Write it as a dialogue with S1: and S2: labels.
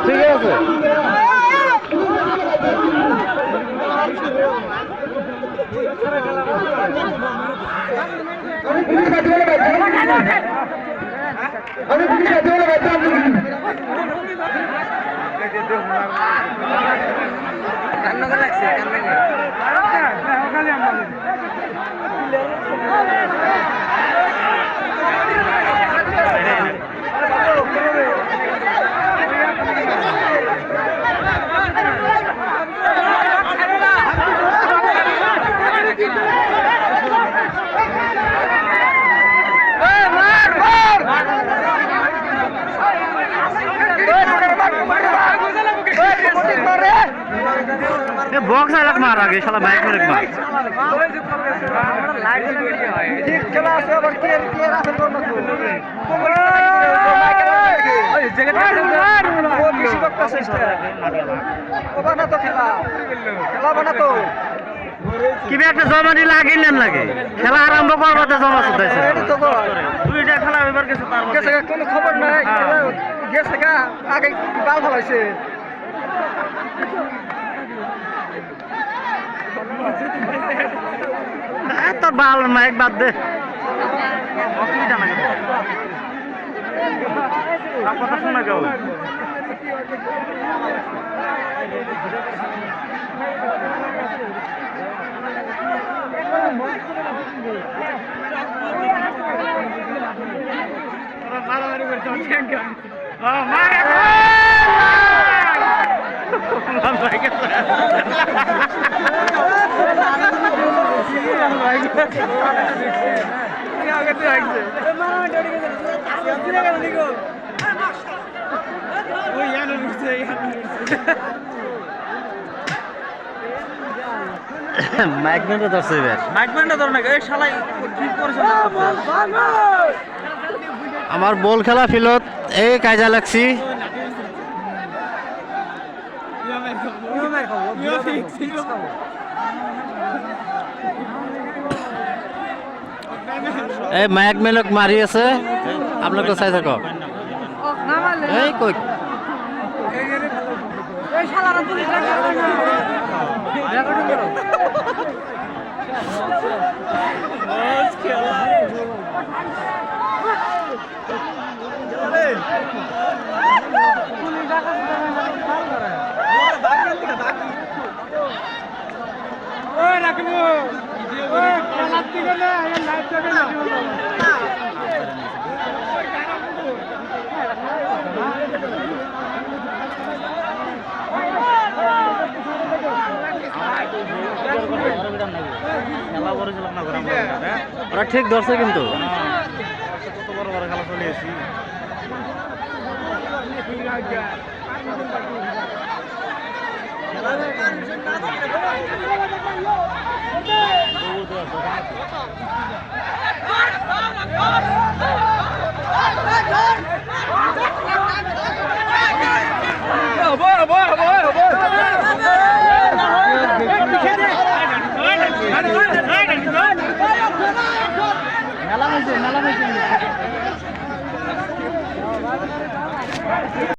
S1: ঠিক আছে বক্স আলাক মার আগে শালা মাইক মেরে মার লাইট ভিডিও হয় ঠিক খেলা আছে আবার কি আছে কোন না ওই জায়গাটা ও বেশি বক্তাছে ও বানা তো খেলা বানা তো কিবে একটা জমানি লাগিলেন লাগে খেলা আরম্ভ করবাতে জমা চলতেছে এটা তো দুইটা খেলা এবার গেছে তার গেছে কোনো খবর নাই গেছে গা আগে বাল ফলাইছে তোর বাল মাইক বাদ দে অসুবিধা নাই কথা শোনা যাও মারামারি করতে মাইকম্যানটা ধরছে এবার মাইকম্যানটা ধর না এই শালাই কি করছ আমার বল খেলা ফিলত এই কাজা লাগছি এই মাইক মেলক মারি আছে আপনাকে চাই থাক এই কই ওরা ঠিক ধরছে কিন্তু কত বড় বড় খেলা চলে এসেছি মেলা হয়েছে